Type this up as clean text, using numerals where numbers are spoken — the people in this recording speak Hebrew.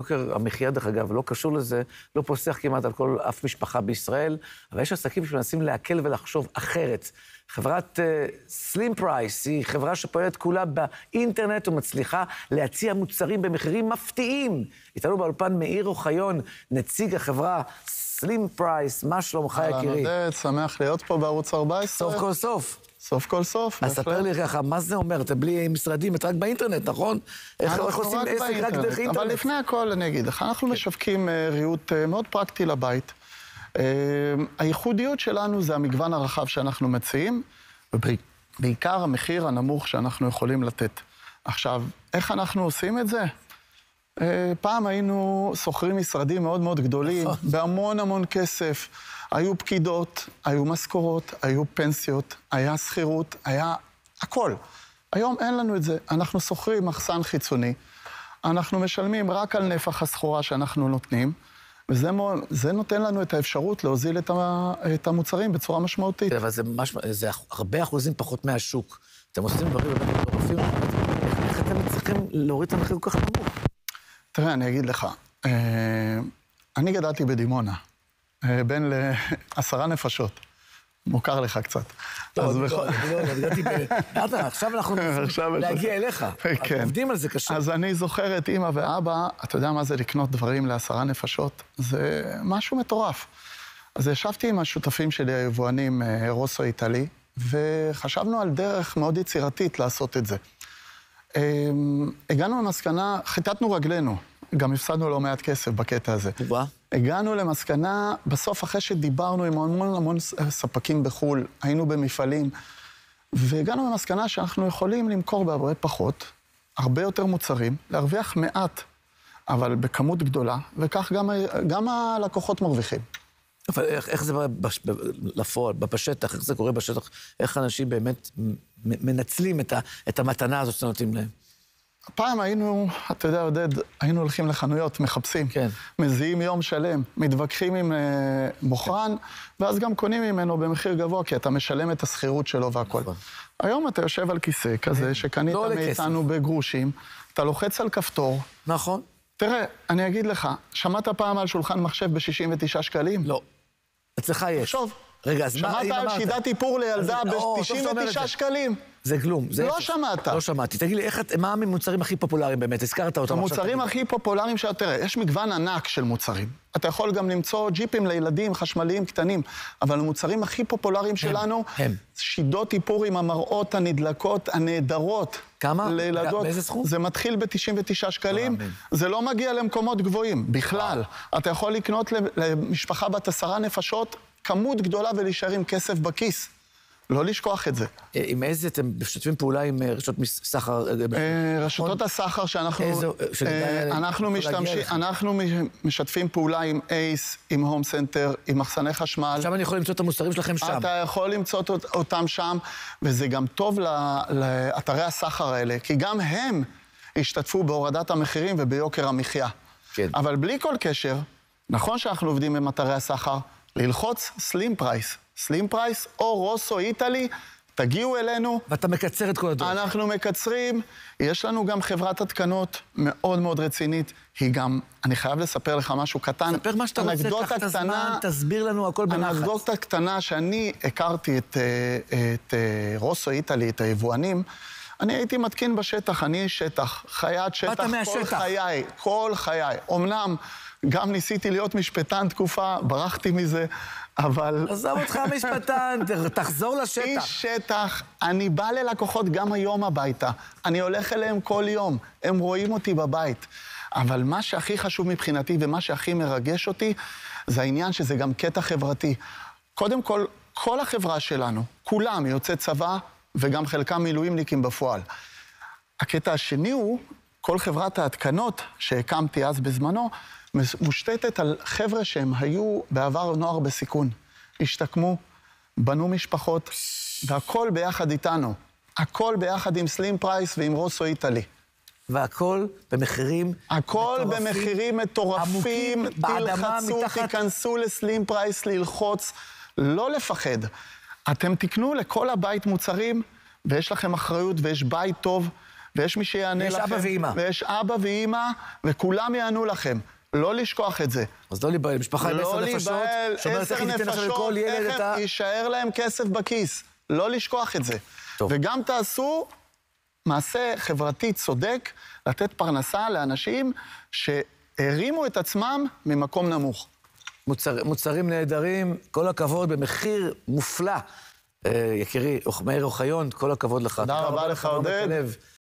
יוקר המחיה, דרך אגב, לא קשור לזה, לא פוסח כמעט על כל אף משפחה בישראל, אבל יש עסקים שמנסים להקל ולחשוב אחרת. חברת סלים פרייס היא חברה שפועלת כולה באינטרנט ומצליחה להציע מוצרים במחירים מפתיעים. איתנו באולפן מאיר אוחיון, נציג החברה סלים פרייס. מה שלומך יקירי? עודד, שמח להיות פה בערוץ 14. סוף כל סוף. סוף כל סוף, אז ספר לי ככה, מה זה אומר? אתה בלי משרדים, אתה רק באינטרנט, נכון? איך עושים עסק רק דרך אינטרנט? אבל לפני הכל אני אגיד לך, אנחנו משווקים ריהוט מאוד פרקטי לבית. הייחודיות שלנו זה המגוון הרחב שאנחנו מציעים, ובעיקר המחיר הנמוך שאנחנו יכולים לתת. עכשיו, איך אנחנו עושים את זה? פעם היינו שוכרים משרדים מאוד מאוד גדולים, בהמון המון כסף. היו פקידות, היו משכורות, היו פנסיות, היה שכירות, היה הכל. היום אין לנו את זה. אנחנו שוכרים מחסן חיצוני, אנחנו משלמים רק על נפח הסחורה שאנחנו נותנים, וזה נותן לנו את האפשרות להוזיל את המוצרים בצורה משמעותית. אבל זה הרבה אחוזים פחות מהשוק. אתם עושים דברים באמת מטורפים, איך אתם צריכים להוריד את המחיר כל כך נמוך? תראה, אני אגיד לך, אני גדלתי בדימונה, בין ל10 נפשות. מוכר לך קצת. לא, גדלתי עכשיו אנחנו להגיע אליך. עובדים על זה קשה. אז אני זוכר את אמא ואבא, אתה יודע מה זה לקנות דברים ל10 נפשות? זה משהו מטורף. אז ישבתי עם השותפים שלי, היבואנים רוסו איטלי, וחשבנו על דרך מאוד יצירתית לעשות את זה. הגענו למסקנה, חיטטנו רגלינו, גם הפסדנו לא מעט כסף בקטע הזה. הגענו למסקנה, בסוף אחרי שדיברנו עם המון ספקים בחול, היינו במפעלים, והגענו למסקנה שאנחנו יכולים למכור בהרבה פחות, הרבה יותר מוצרים, להרוויח מעט, אבל בכמות גדולה, וכך גם הלקוחות מרוויחים. אבל איך זה לפועל, בשטח, איך זה קורה בשטח, איך אנשים באמת מנצלים את המתנה הזאת שאתם נותנים להם? פעם היינו, אתה יודע, עודד, היינו הולכים לחנויות, מחפשים, מזיעים יום שלם, מתווכחים עם מוכרן, ואז גם קונים ממנו במחיר גבוה, כי אתה משלם את השכירות שלו והכל. היום אתה יושב על כיסא כזה, שקנית מאיתנו בגרושים, אתה לוחץ על כפתור. נכון. תראה, אני אגיד לך, שמעת פעם על שולחן מחשב ב-69 שקלים? לא. אצלך יש. שוב. רגע, אז מה, שמעת על שידת איפור לילדה ב-99 שקלים? זה כלום. לא שמעת. לא שמעתי. תגיד לי, מה המוצרים הכי פופולריים באמת? הזכרת אותם עכשיו. המוצרים הכי פופולריים תראה, יש מגוון ענק של מוצרים. אתה יכול גם למצוא ג'יפים לילדים, חשמליים קטנים, אבל המוצרים הכי פופולריים שלנו, שידות איפור עם המראות הנדלקות, הנהדרות. כמה? לילדות. באיזה סכום? זה מתחיל ב-99 שקלים. זה לא מגיע למקומות גבוהים, בכלל. אתה יכול לקנות למשפחה בת 10 נפשות, כמות גדולה ולהישאר עם כסף בכיס. לא לשכוח את זה. עם איזה אתם משתפים פעולה עם רשתות סחר? רשתות הסחר אנחנו משתפים פעולה עם אייס, עם הום סנטר, עם מחסני חשמל. עכשיו אני יכול למצוא את המוצרים שלכם שם. אתה יכול למצוא אותם שם, וזה גם טוב לאתרי הסחר האלה, כי גם הם השתתפו בהורדת המחירים וביוקר המחיה. אבל בלי כל קשר, נכון שאנחנו עובדים עם אתרי הסחר, ללחוץ סלים פרייס. סלים פרייס או רוסו איטלי, תגיעו אלינו. ואתה מקצר את כל הדור. אנחנו מקצרים. יש לנו גם חברת התקנות מאוד מאוד רצינית. היא גם, אני חייב לספר לך משהו קטן. ספר מה שאתה רוצה, קח את הזמן, תסביר לנו הכל בנחת. אנקדוטה קטנה שאני הכרתי את רוסו איטלי, את היבואנים, אני הייתי מתקין בשטח, אני שטח, חיית שטח כל חיי. אמנם גם ניסיתי להיות משפטן תקופה, ברחתי מזה, אבל... עזוב אותך משפטן, תחזור לשטח. איש שטח, אני בא ללקוחות גם היום הביתה, אני הולך אליהם כל יום, הם רואים אותי בבית. אבל מה שהכי חשוב מבחינתי ומה שהכי מרגש אותי, זה העניין שזה גם קטע חברתי. קודם כל, כל החברה שלנו, כולם יוצאי צבא וגם חלקם מילואימניקים בפועל. הקטע השני הוא, כל חברת ההתקנות שהקמתי אז בזמנו, מושתתת על חבר'ה שהם היו בעבר נוער בסיכון. השתקמו, בנו משפחות, והכל ביחד איתנו. הכל ביחד עם סלים פרייס ועם רוסו איטלי. והכל במחירים הכל במחירים מטורפים. תלחצו, תיכנסו לסלים פרייס ללחוץ, לא לפחד. אתם תקנו לכל הבית מוצרים, ויש לכם אחריות ויש בית טוב, ויש מי שיענה לכם. ויש אבא ואמא. ויש אבא ואמא, וכולם יענו לכם. לא לשכוח את זה. אז לא להיבהל, משפחה עם 10 נפשות, שאומרת איך היא תיתן עכשיו לכל ילד את ה... יישאר להם כסף בכיס. לא לשכוח את זה. טוב. וגם תעשו מעשה חברתי צודק, לתת פרנסה לאנשים שהרימו את עצמם ממקום נמוך. מוצרים נהדרים, כל הכבוד, במחיר מופלא. יקירי, מאיר אוחיון, כל הכבוד לך. תודה רבה לך, עודד.